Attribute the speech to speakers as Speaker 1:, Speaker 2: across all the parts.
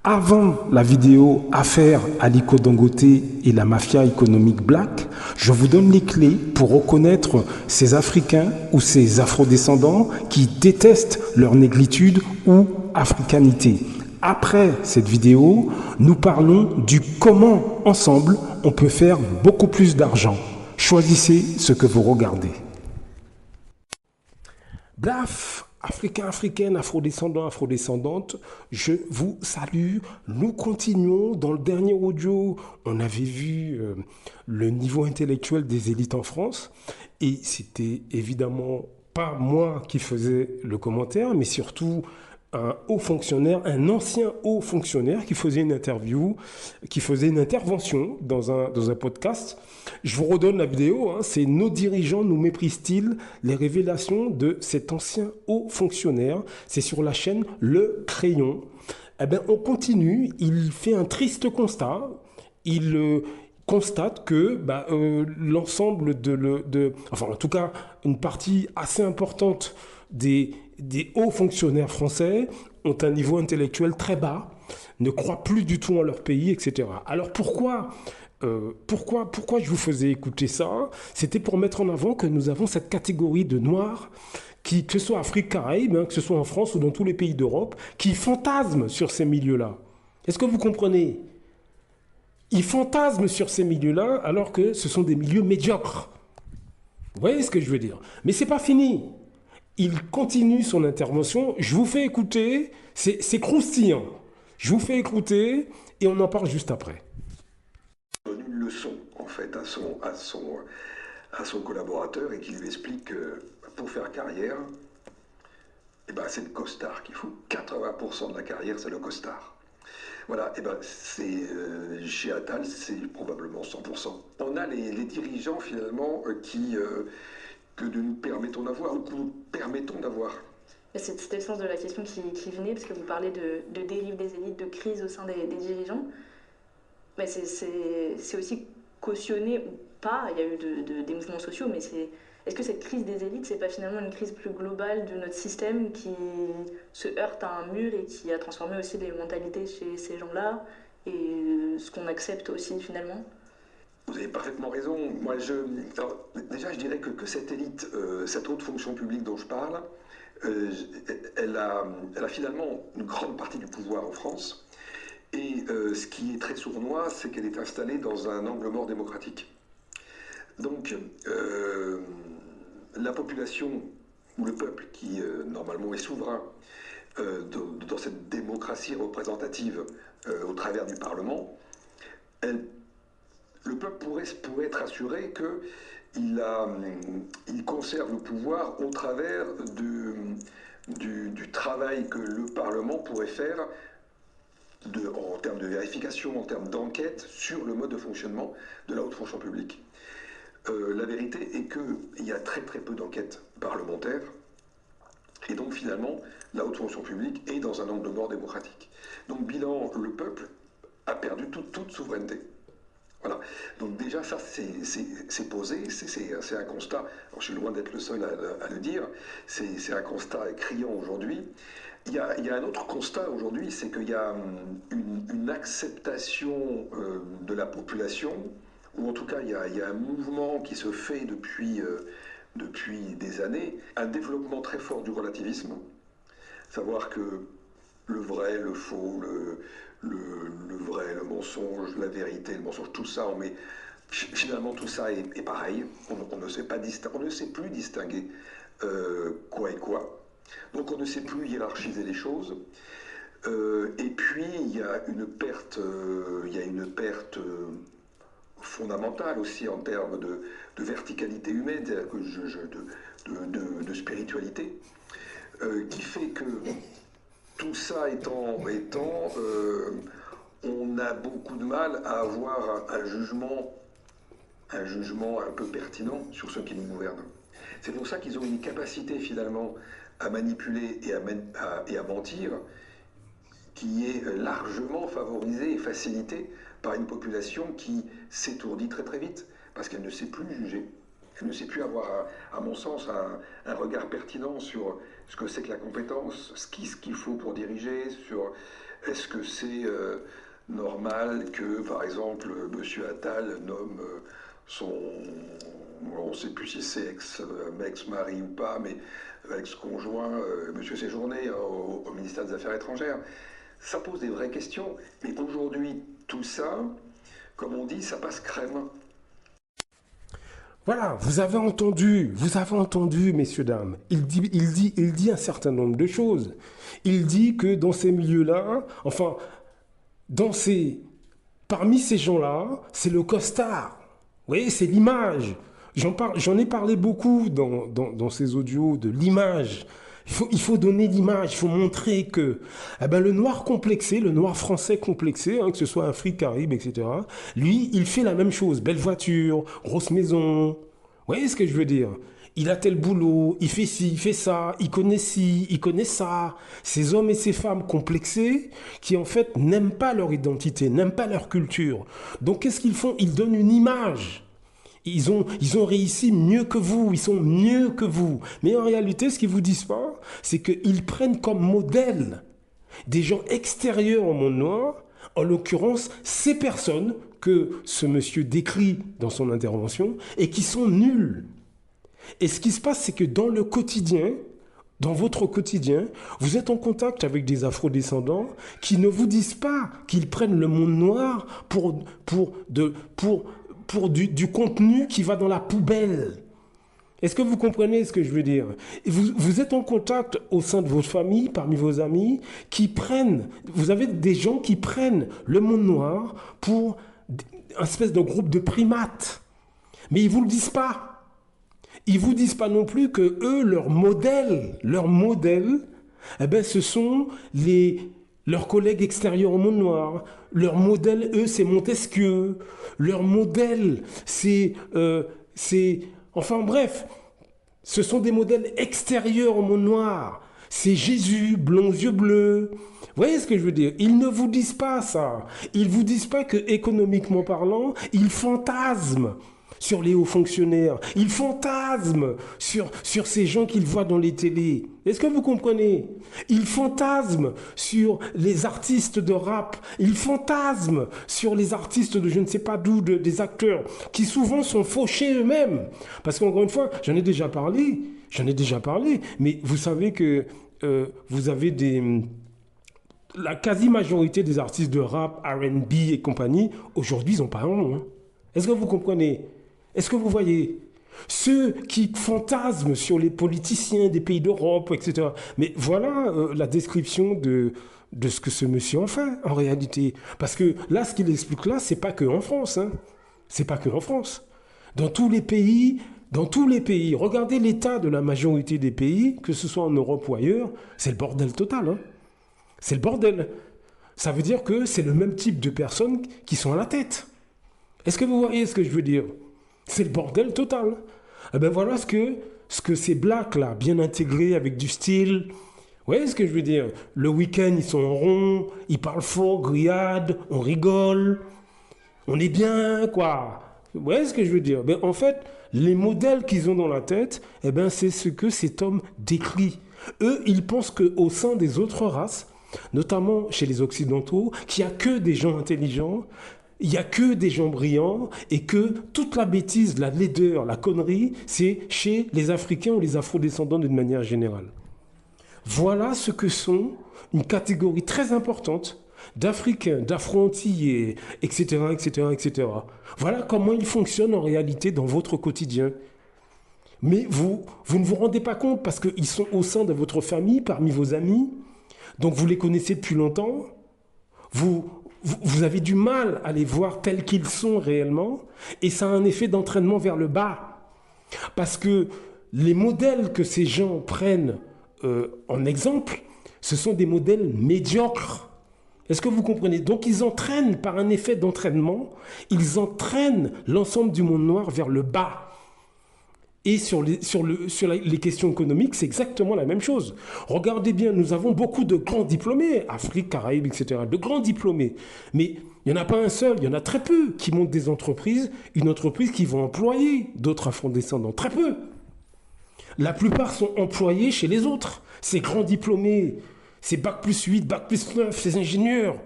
Speaker 1: Avant la vidéo Affaire Aliko Dangote et la mafia économique black, je vous donne les clés pour reconnaître ces Africains ou ces Afrodescendants qui détestent leur négritude ou africanité. Après cette vidéo, nous parlons du comment ensemble on peut faire beaucoup plus d'argent. Choisissez ce que vous regardez. Blaf, Africains, Africaines, Afrodescendants, Afrodescendantes, je vous salue. Nous continuons. Dans le dernier audio, on avait vu le niveau intellectuel des élites en France. Et c'était évidemment pas moi qui faisais le commentaire, mais surtout un haut fonctionnaire, un ancien haut fonctionnaire qui faisait une interview, qui faisait une intervention dans un podcast. Je vous redonne la vidéo, hein, c'est Nos dirigeants nous méprisent-ils, les révélations de cet ancien haut fonctionnaire. C'est sur la chaîne Le Crayon. Eh bien, on continue, il fait un triste constat. Il constate que l'ensemble enfin en tout cas une partie assez importante des hauts fonctionnaires français ont un niveau intellectuel très bas, ne croient plus du tout en leur pays, etc. Alors pourquoi je vous faisais écouter ça? C'était pour mettre en avant que nous avons cette catégorie de noirs qui, que ce soit Afrique, Caraïbes, que ce soit en France ou dans tous les pays d'Europe, qui fantasment sur ces milieux-là. Est-ce que vous comprenez? Ils fantasment sur ces milieux-là alors que ce sont des milieux médiocres. Vous voyez ce que je veux dire? Mais c'est pas fini. Il continue son intervention. Je vous fais écouter. C'est croustillant. Je vous fais écouter et on en parle juste après.
Speaker 2: Donne une leçon en fait à son collaborateur et qui lui explique que pour faire carrière, c'est le costard qu'il faut. 80% de la carrière, c'est le costard. Voilà, chez Attal, c'est probablement 100%. On a les dirigeants finalement que nous permettons d'avoir ou que nous permettons d'avoir.
Speaker 3: C'était le sens de la question qui venait, parce que vous parlez de dérive des élites, de crise au sein des dirigeants. Mais c'est aussi cautionné ou pas, il y a eu des mouvements sociaux, mais est-ce que cette crise des élites, c'est pas finalement une crise plus globale de notre système qui se heurte à un mur et qui a transformé aussi les mentalités chez ces gens-là et ce qu'on accepte aussi finalement?
Speaker 2: Vous avez parfaitement raison. Moi, déjà, je dirais que cette élite, cette haute fonction publique dont je parle, elle a finalement une grande partie du pouvoir en France. Et ce qui est très sournois, c'est qu'elle est installée dans un angle mort démocratique. Donc, la population, ou le peuple, qui normalement est souverain dans cette démocratie représentative au travers du Parlement, le peuple pourrait être assuré qu'il conserve le pouvoir au travers du travail que le Parlement pourrait faire en termes de vérification, en termes d'enquête sur le mode de fonctionnement de la haute fonction publique. La vérité est qu'il y a très très peu d'enquêtes parlementaires et donc finalement la haute fonction publique est dans un angle mort démocratique. Donc bilan, le peuple a perdu toute souveraineté. Voilà. Donc déjà ça c'est posé, c'est un constat, alors je suis loin d'être le seul à le dire, c'est un constat criant aujourd'hui. Il y a un autre constat aujourd'hui, c'est qu'il y a une acceptation de la population, ou en tout cas il y a un mouvement qui se fait depuis des années, un développement très fort du relativisme, savoir que le vrai, le faux, le vrai, le mensonge, la vérité, le mensonge, tout ça, finalement tout ça est pareil, on ne sait plus distinguer quoi et quoi. Donc on ne sait plus hiérarchiser les choses. Et puis il y a une perte fondamentale aussi en termes de verticalité humaine, de spiritualité, qui fait que tout ça étant on a beaucoup de mal à avoir un jugement un peu pertinent sur ceux qui nous gouvernent. C'est pour ça qu'ils ont une capacité finalement à manipuler et à mentir, qui est largement favorisée et facilitée par une population qui s'étourdit très très vite, parce qu'elle ne sait plus juger. Elle ne sait plus avoir, à mon sens, un regard pertinent sur ce que c'est que la compétence, ce qu'il faut pour diriger, sur Est-ce que c'est normal que, par exemple, M. Attal nomme son... On ne sait plus si c'est ex-mari ou pas, mais ex-conjoint, M. Séjourné, au ministère des Affaires étrangères. Ça pose des vraies questions. Mais aujourd'hui, tout ça, comme on dit, ça passe crème.
Speaker 1: Voilà, vous avez entendu, messieurs, dames. Il dit un certain nombre de choses. Il dit que dans ces milieux-là, enfin, parmi ces gens-là, c'est le costard. Vous voyez, c'est l'image. J'en ai parlé beaucoup dans ces audios de l'image. Il faut donner l'image, il faut montrer que le noir complexé, le noir français complexé, que ce soit Afrique, Caraïbes, etc., lui, il fait la même chose. Belle voiture, grosse maison. Vous voyez ce que je veux dire? Il a tel boulot, il fait ci, il fait ça, il connaît ça. Ces hommes et ces femmes complexés qui, en fait, n'aiment pas leur identité, n'aiment pas leur culture. Donc, qu'est-ce qu'ils font? Ils donnent une image. Ils ont réussi mieux que vous, ils sont mieux que vous. Mais en réalité, ce qu'ils ne vous disent pas, c'est qu'ils prennent comme modèle des gens extérieurs au monde noir, en l'occurrence ces personnes que ce monsieur décrit dans son intervention et qui sont nulles. Et ce qui se passe, c'est que dans le quotidien, dans votre quotidien, vous êtes en contact avec des afrodescendants qui ne vous disent pas qu'ils prennent le monde noir pour du contenu qui va dans la poubelle. Est-ce que vous comprenez ce que je veux dire? Vous êtes en contact au sein de votre famille, parmi vos amis, vous avez des gens qui prennent le monde noir pour une espèce de groupe de primates. Mais ils ne vous le disent pas. Ils ne vous disent pas non plus que eux, leur modèle, ce sont leurs collègues extérieurs au monde noir. Leur modèle, eux, c'est Montesquieu. Leur modèle, enfin bref, ce sont des modèles extérieurs au monde noir. C'est Jésus, blond, yeux bleus. Vous voyez ce que je veux dire? Ils ne vous disent pas ça. Ils ne vous disent pas que, économiquement parlant, ils fantasment sur les hauts fonctionnaires. Ils fantasment sur ces gens qu'ils voient dans les télés. Est-ce que vous comprenez? Ils fantasment sur les artistes de rap. Ils fantasment sur les artistes de je ne sais pas d'où, des acteurs, qui souvent sont fauchés eux-mêmes. Parce qu'encore une fois, j'en ai déjà parlé, mais vous savez que vous avez la quasi-majorité des artistes de rap, R&B et compagnie, aujourd'hui, ils n'ont pas un nom. Est-ce que vous comprenez? Est-ce que vous voyez? Ceux qui fantasment sur les politiciens des pays d'Europe, etc. Mais voilà la description de ce que ce monsieur en fait, en réalité. Parce que là, ce qu'il explique là, c'est pas que en France. C'est pas que en France. Dans tous les pays, regardez l'état de la majorité des pays, que ce soit en Europe ou ailleurs, c'est le bordel total. C'est le bordel. Ça veut dire que c'est le même type de personnes qui sont à la tête. Est-ce que vous voyez ce que je veux dire? C'est le bordel total. Voilà ce que ces blacks-là, bien intégrés, avec du style. Vous voyez ce que je veux dire? Le week-end, ils sont en rond, ils parlent fort, grillade, on rigole. On est bien, quoi. Vous voyez ce que je veux dire? En fait, les modèles qu'ils ont dans la tête, c'est ce que cet homme décrit. Eux, ils pensent qu'au sein des autres races, notamment chez les Occidentaux, qu'il n'y a que des gens intelligents, il n'y a que des gens brillants et que toute la bêtise, la laideur, la connerie, c'est chez les Africains ou les Afro-descendants d'une manière générale. Voilà ce que sont une catégorie très importante d'Africains, d'Afro-Antillais, etc., etc., etc. Voilà comment ils fonctionnent en réalité dans votre quotidien. Mais vous ne vous rendez pas compte parce qu'ils sont au sein de votre famille, parmi vos amis, donc vous les connaissez depuis longtemps, vous avez du mal à les voir tels qu'ils sont réellement, et ça a un effet d'entraînement vers le bas. Parce que les modèles que ces gens prennent en exemple, ce sont des modèles médiocres. Est-ce que vous comprenez? Donc ils entraînent par un effet d'entraînement, ils entraînent l'ensemble du monde noir vers le bas. Et sur les questions économiques, c'est exactement la même chose. Regardez bien, nous avons beaucoup de grands diplômés, Afrique, Caraïbes, etc., de grands diplômés. Mais il n'y en a pas un seul, il y en a très peu qui montent des entreprises, une entreprise qui va employer d'autres afro-descendants. Très peu. La plupart sont employés chez les autres. Ces grands diplômés, C'est bac+8, bac+9, ces ingénieurs.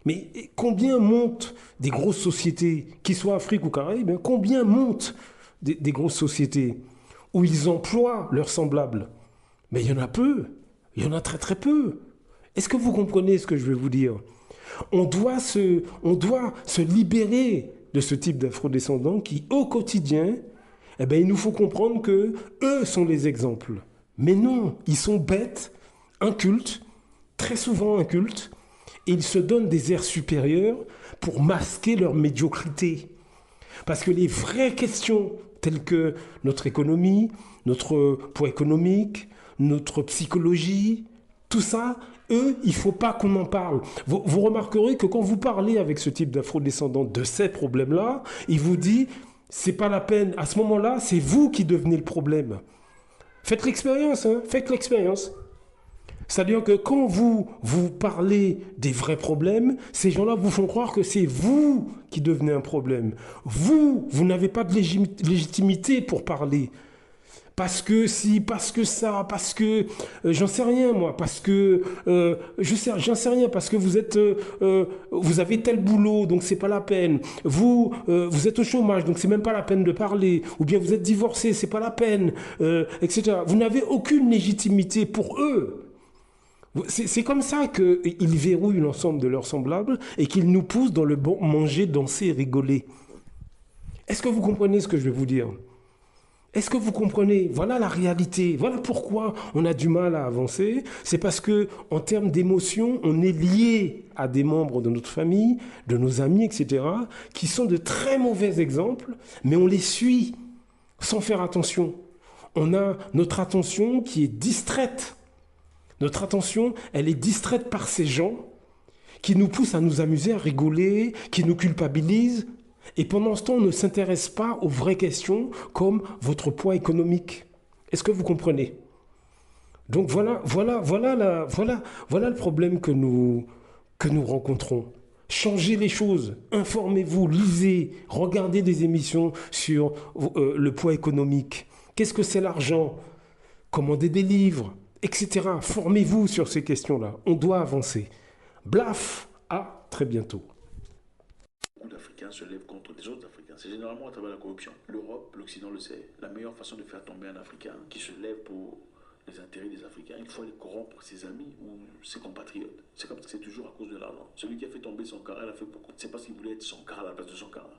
Speaker 1: Mais combien montent des grosses sociétés, qu'ils soient Afrique ou Caraïbes, hein, combien montent des grosses sociétés où ils emploient leurs semblables? Mais il y en a peu, il y en a très très peu. Est-ce que vous comprenez ce que je veux vous dire? On doit se libérer de ce type d'afrodescendants qui, au quotidien, eh ben, il nous faut comprendre que eux sont les exemples. Mais non, ils sont bêtes, incultes, très souvent incultes, et ils se donnent des airs supérieurs pour masquer leur médiocrité. Parce que les vraies questions, telles que notre économie, notre poids économique, notre psychologie, tout ça, eux, il ne faut pas qu'on en parle. Vous remarquerez que quand vous parlez avec ce type d'afrodescendant de ces problèmes-là, il vous dit, c'est pas la peine. À ce moment-là, c'est vous qui devenez le problème. Faites l'expérience, hein, faites l'expérience. C'est-à-dire que quand vous parlez des vrais problèmes, ces gens-là vous font croire que c'est vous qui devenez un problème. Vous n'avez pas de légitimité pour parler. Parce que si, parce que ça, parce que j'en sais rien moi, parce que j'en sais rien, parce que vous avez tel boulot, donc c'est pas la peine. Vous êtes au chômage, donc c'est même pas la peine de parler. Ou bien vous êtes divorcé, c'est pas la peine, etc. Vous n'avez aucune légitimité pour eux. C'est comme ça qu'ils verrouillent l'ensemble de leurs semblables et qu'ils nous poussent dans le bon manger, danser, rigoler. Est-ce que vous comprenez ce que je vais vous dire? Est-ce que vous comprenez? Voilà la réalité. Voilà pourquoi on a du mal à avancer. C'est parce que, en termes d'émotion, on est lié à des membres de notre famille, de nos amis, etc., qui sont de très mauvais exemples, mais on les suit sans faire attention. On a notre attention qui est distraite. Notre attention, elle est distraite par ces gens qui nous poussent à nous amuser, à rigoler, qui nous culpabilisent. Et pendant ce temps, on ne s'intéresse pas aux vraies questions comme votre poids économique. Est-ce que vous comprenez? Donc voilà le problème que nous rencontrons. Changez les choses, informez-vous, lisez, regardez des émissions sur le poids économique. Qu'est-ce que c'est l'argent? Commandez des livres, etc. Formez-vous sur ces questions-là. On doit avancer. Blaf, à très bientôt.
Speaker 4: Beaucoup d'Africains se lèvent contre les autres Africains. C'est généralement à travers la corruption. L'Europe, l'Occident le sait. La meilleure façon de faire tomber un Africain qui se lève pour les intérêts des Africains, il faut aller corrompre ses amis ou ses compatriotes. C'est comme ça que c'est toujours à cause de l'argent. Celui qui a fait tomber son cara, il a fait pourquoi? C'est parce qu'il voulait être son cara à la place de son cara.